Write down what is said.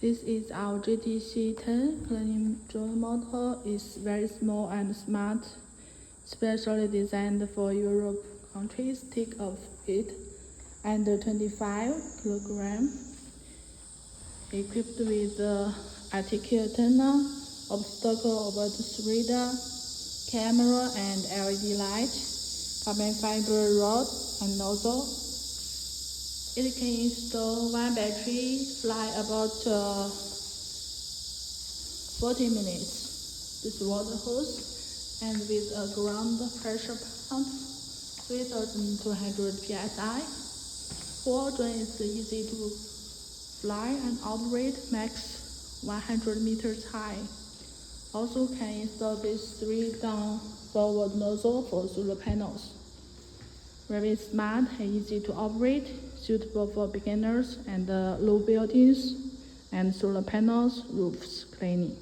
This is our JTC10 cleaning drone motor. It's very small and smart, specially designed for Europe countries. Take of weight under 25 kg. Equipped with articulate tunnel, obstacle avoidance radar, camera and LED light, carbon fiber rod and nozzle. It can install one battery, fly about 40 minutes. This water hose and with a ground pressure pump, 3,200 psi. Drone is easy to fly and operate, max 100 meters high. Also can install this 3-down forward nozzle for solar panels. Very smart and easy to operate, suitable for beginners and low buildings and solar panels, roofs cleaning.